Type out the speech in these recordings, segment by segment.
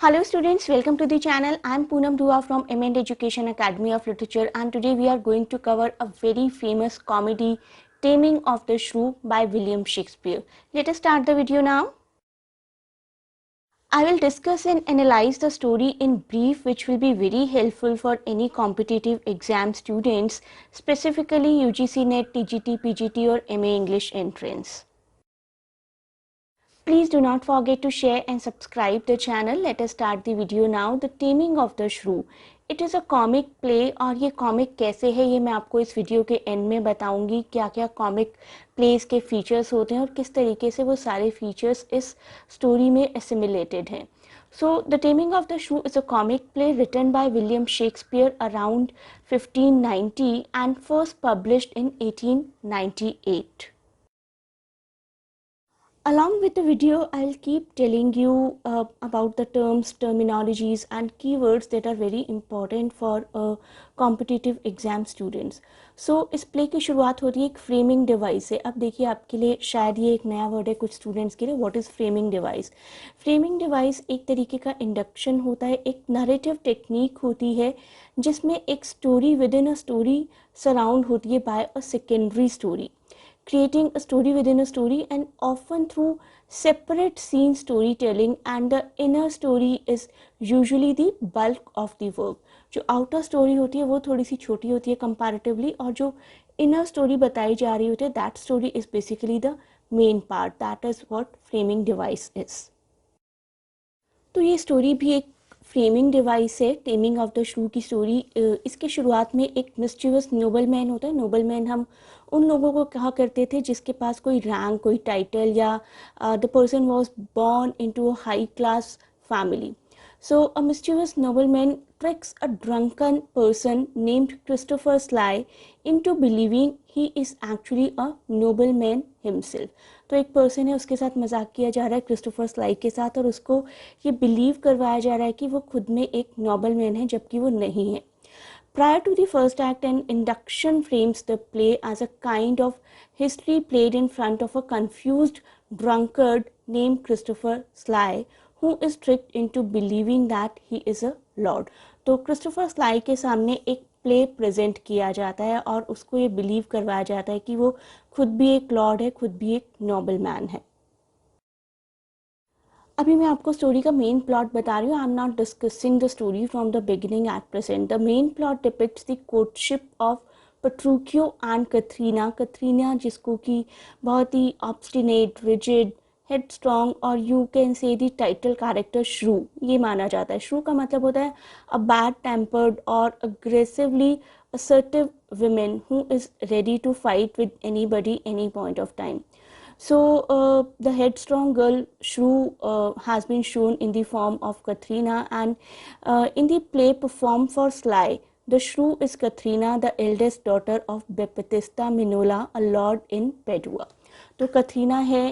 Hello students, welcome to the channel. I am Poonam Dua from M&A Education Academy of Literature, and today we are going to cover a very famous comedy, Taming of the Shrew by William Shakespeare. Let us start the video now. I will discuss and analyze the story in brief, which will be very helpful for any competitive exam students, specifically UGC NET, TGT, PGT or MA English entrance. Please do not forget to share and subscribe the channel. Let us start the video now. The Taming of the Shrew. It is a comic play और ये comic कैसे है ये मैं आपको इस video के and में बताऊंगी क्या क्या comic plays के फीचर्स होते हैं और किस तरीके से वो सारे फीचर्स इस स्टोरी में assimilated हैं. So, The Taming of the Shrew is a comic play written by William Shakespeare around 1590 and first published in 1898. Along with the video, I'll keep telling you about the terms, terminologies and keywords that are very important for competitive exam students. So, इस play की शुरुआत हो रही है एक framing device से. अब देखिए आपके लिए शायद ये एक नया वर्ड है कुछ स्टूडेंट्स के लिए. What is framing device? Framing device एक तरीके का इंडक्शन होता है, एक नरेटिव टेक्निक होती है जिसमें एक story within a story surround होती है by a secondary story, creating a story within a story and often through separate scene storytelling, and the inner story is usually the bulk of the work. जो outer story होती है वो थोड़ी सी छोटी होती है comparatively, और जो inner story बताई जा रही होती है that story is basically the main part. That is what framing device is. तो ये स्टोरी भी एक फ्रेमिंग डिवाइस है, टेमिंग ऑफ द श्रू की स्टोरी. इसके शुरुआत में एक मिस्चीवियस नोबलमैन होता है. नोबलमैन हम उन लोगों को कहा करते थे जिसके पास कोई रैंक, कोई टाइटल या the person was born into a high class family. So, a mischievous nobleman tricks a drunken person named Christopher Sly into believing he is actually a nobleman himself. तो एक पर्सन है, उसके साथ मजाक किया जा रहा है क्रिस्टोफर स्लाई के साथ, और उसको ये बिलीव करवाया जा रहा है कि वो खुद में एक नोबलमैन है जबकि वो नहीं है. Prior to the first act, an induction frames the play as a kind of history played in front of a confused drunkard named Christopher Sly, who is tricked into believing that he is a lord. तो Christopher sly के सामने एक play present किया जाता है और उसको ये बिलीव करवाया जाता है कि वो खुद भी एक लॉर्ड है, खुद भी एक नोबल मैन है. अभी मैं आपको स्टोरी का मेन प्लॉट बता रही हूँ. I am not discussing the story from the beginning at present. The main plot depicts the courtship of Petruchio and Katherina. Katherina जिसको कि बहुत ही ऑब्स्टिनेट, रिजिड, हेडस्ट्रॉन्ग और you can say the title character श्रू ये माना जाता है. श्रू का मतलब होता है अ बैड टेम्पर्ड और aggressively assertive women who is ready to fight with anybody any point of time. So the headstrong girl Shrew has been shown in the form of Katharina, and in the play performed for Sly, the Shrew is Katharina, the eldest daughter of Baptista Minola, a lord in Padua. तो कथरीना है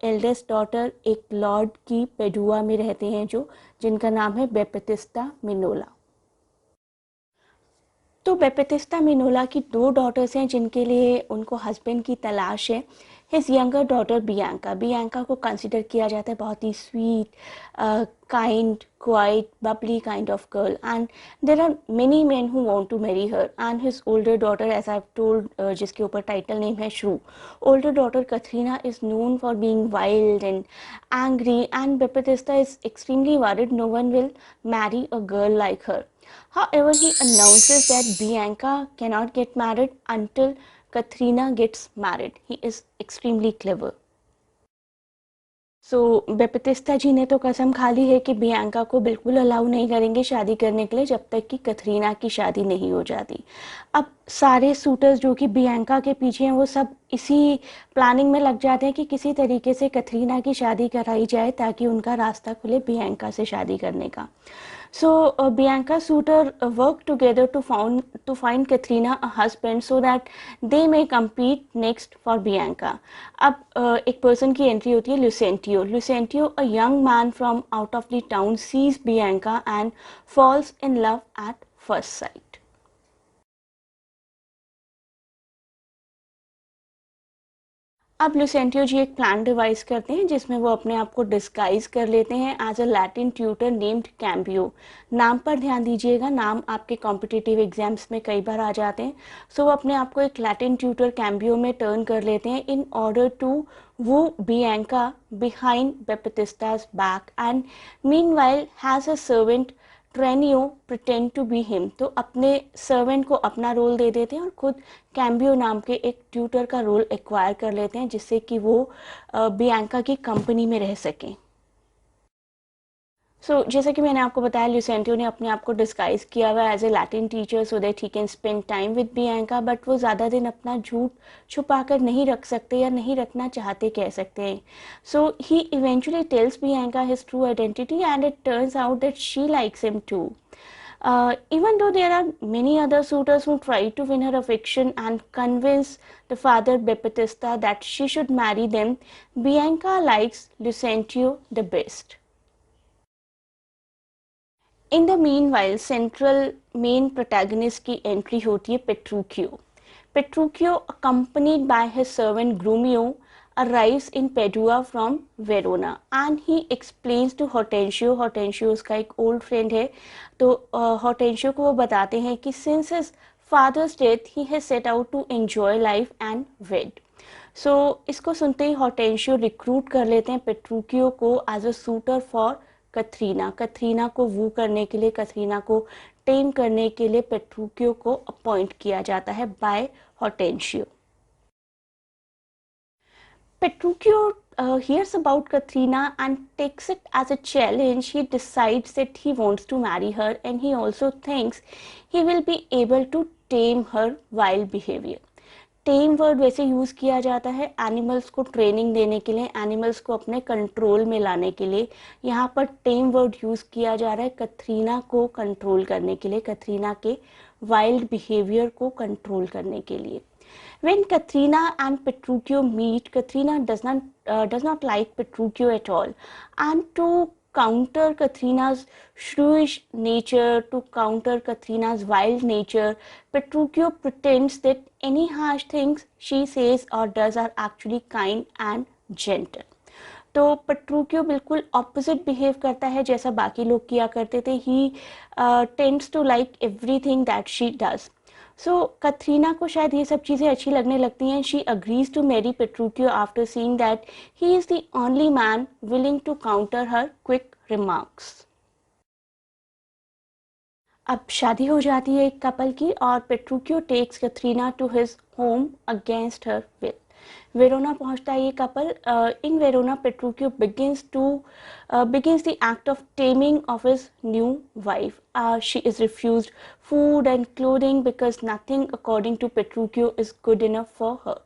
eldest daughter एक Lord की पेडुआ में रहते हैं जो जिनका नाम है बेपतिस्ता मिनोला. तो बेपतिस्ता मिनोला की दो डॉटर्स हैं जिनके लिए उनको हस्बैंड की तलाश है. His younger daughter Bianca. Bianca को कंसिडर किया जाता है बहुत ही sweet, kind, quiet, bubbly kind of girl, and there are many man who want to marry her. And his older daughter, as I have told, जिसके ऊपर title name है shrew. Older daughter Katherina is known for being wild and angry, and Baptista is extremely worried no one will marry a girl like her. However, he announces that Bianca cannot get married until Katharina gets married. He is extremely clever. सो बेपतिस्ता जी ने तो कसम खा ली है कि Bianca को बिल्कुल allow नहीं करेंगे शादी करने के लिए जब तक कि कथरीना की शादी नहीं हो जाती. अब सारे सूटर्स जो कि बियांका के पीछे हैं वो सब इसी प्लानिंग में लग जाते हैं कि किसी तरीके से कथरीना की शादी कराई जाए ताकि उनका रास्ता खुले बियांका से शादी करने का. So Bianca suitor work together to find Katharina a husband so that they may compete next for Bianca. अब एक person की entry होती है Lucentio. Lucentio, a young man from out of the town, sees Bianca and falls in love at first sight. अब लुसेंटियो जी एक plan device करते हैं जिसमें वो अपने आप को डिस्गाइज कर लेते हैं as a Latin tutor named Cambio. नाम पर ध्यान दीजिएगा, नाम आपके कॉम्पिटिटिव एग्जाम्स में कई बार आ जाते हैं। सो वो अपने आप को एक लैटिन ट्यूटर कैम्बियो में टर्न कर लेते हैं in order to woo Bianca behind Baptista's back and meanwhile has a servant Tranio pretend to be him. तो अपने सर्वेंट को अपना रोल दे देते हैं और खुद कैम्बियो नाम के एक ट्यूटर का रोल एक्वायर कर लेते हैं जिससे कि वो बियांका की कंपनी में रह सकें। जैसे कि मैंने आपको बताया, ल्यूसेंटियो ने अपने आप को डिस्गाइज किया हुआ as a Latin teacher so that he can spend time with Bianca, but वो ज़्यादा दिन अपना झूठ छुपा कर नहीं रख सकते या नहीं रखना चाहते कह सकते हैं। So he eventually tells Bianca his true identity and it turns out that she likes him too. Even though there are many other suitors who try to win her affection and convince the father Baptista that she should marry them, Bianca likes Lucentio the best. In the mean while central main protagonist की entry होती है पेट्रूकियो. पेट्रूकियो accompanied by his servant Grumio arrives in Padua from Verona and he explains to Hortensio. Hortensio उसका एक old friend है, तो Hortensio को वो बताते हैं कि since his father's death he has set out to enjoy life and wed. So इसको सुनते ही Hortensio रिक्रूट कर लेते हैं पेट्रूकियो को एज अ सूटर फॉर कथरीना. कथरीना को वू करने के लिए, कथरीना को टेम करने के लिए पेट्रूकियो को अपॉइंट किया जाता है bye हॉर्टेंशियो. Petruchio hears about Katrina and takes it as a challenge. He decides that he wants to marry her and he also thinks he will be able to tame her wild behavior. Time word वैसे use किया जाता है animals को training देने के लिए, animals को अपने कंट्रोल में लाने के लिए. यहाँ पर टेम वर्ड यूज़ किया जा रहा है कथरीना को कंट्रोल करने के लिए, कथरीना के वाइल्ड बिहेवियर को कंट्रोल करने के लिए. When Katrina and Petruchio meet, Katrina does not like Petruchio at all, and to counter Katrina's shrewish nature, to counter Katrina's wild nature, Petruchio pretends that any harsh things she says or does are actually kind and gentle. तो पेट्रूकियो बिल्कुल opposite behave करता है जैसा बाकी लोग किया करते थे. He tends to like everything that she does. So Katherina को शायद ये सब चीज़ें अच्छी लगने लगती हैं. She agrees to marry Petruchio after seeing that he is the only man willing to counter her quick remarks. अब शादी हो जाती है एक कपल की और Petruchio takes Katherina to his home against her will. Verona पहुंचता है ये couple. In Verona Petruchio begins the act of taming of his new wife. She is refused food and clothing because nothing according to Petruchio is good enough for her.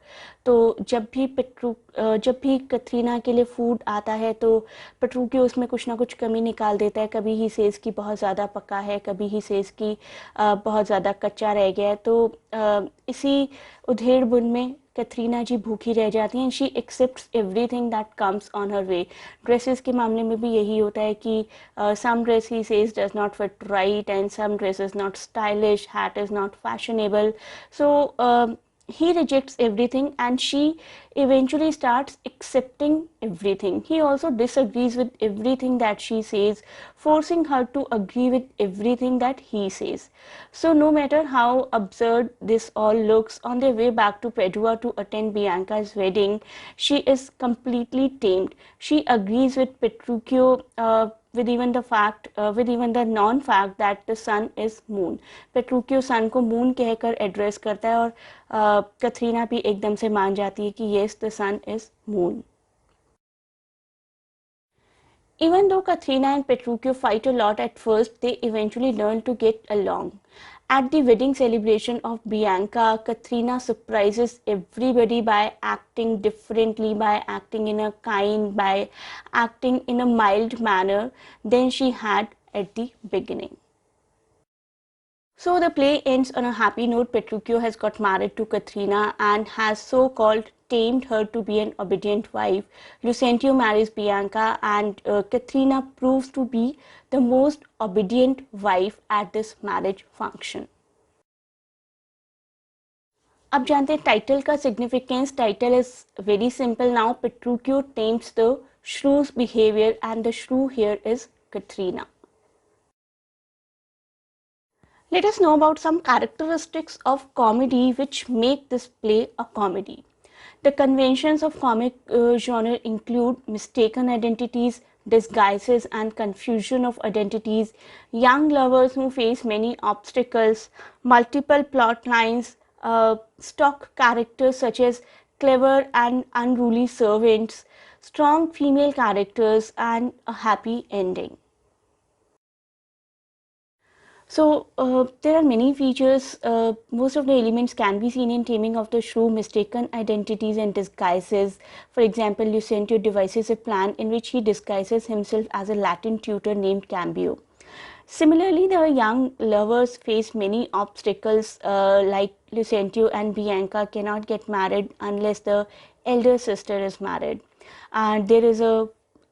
तो जब भी कथरीना के लिए food आता है तो पेट्रूकियो उसमें कुछ ना कुछ कमी निकाल देता है. कभी ही सेज की बहुत ज़्यादा पका है, कभी ही सेज की बहुत ज़्यादा कच्चा रह गया है. तो इसी उधेड़ बुन में कैथरीना जी भूखी रह जाती हैं. She accepts everything that comes on her way. Dresses के मामले में भी यही होता है कि some dress he says does not fit right and some dress is not stylish, hat is not fashionable. So he rejects everything and she eventually starts accepting everything. He also disagrees with everything that she says, forcing her to agree with everything that he says. So no matter how absurd this all looks, on their way back to Padua to attend Bianca's wedding, she is completely tamed. She agrees with Petruchio with even the non-fact that the sun is moon. पेट्रूकियो सन को moon कहकर address करता है और कथरीना भी एकदम से मान जाती है कि yes, the sun is moon. Even though Katrina and Petruchio fight a lot at first, they eventually learn to get along. At the wedding celebration of Bianca, Katrina surprises everybody by acting differently, by acting in a kind, by acting in a mild manner than she had at the beginning. So the play ends on a happy note. Petruchio has got married to Katrina and has so-called tamed her to be an obedient wife. Lucentio marries Bianca and Katrina proves to be the most obedient wife at this marriage function. अब जानते हैं title का significance. Title is very simple now. Petruchio tames the shrew's behavior and the shrew here is Katrina. Let us know about some characteristics of comedy which make this play a comedy. The conventions of comic genre include mistaken identities, disguises and confusion of identities, young lovers who face many obstacles, multiple plot lines, stock characters such as clever and unruly servants, strong female characters and a happy ending. So there are many features. Most of the elements can be seen in Taming of the Shrew: mistaken identities and disguises. For example, Lucentio devises a plan in which he disguises himself as a Latin tutor named Cambio. Similarly, the young lovers face many obstacles, like Lucentio and Bianca cannot get married unless the elder sister is married. And there is a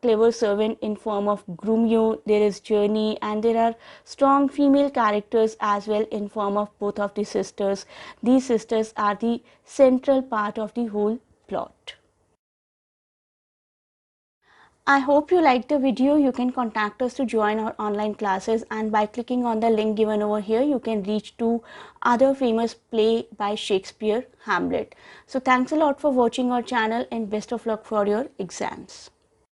clever servant in form of Grumio, there is Journey, and there are strong female characters as well in form of both of the sisters. These sisters are the central part of the whole plot. I hope you liked the video. You can contact us to join our online classes, and by clicking on the link given over here you can reach to other famous play by Shakespeare, Hamlet. So thanks a lot for watching our channel and best of luck for your exams.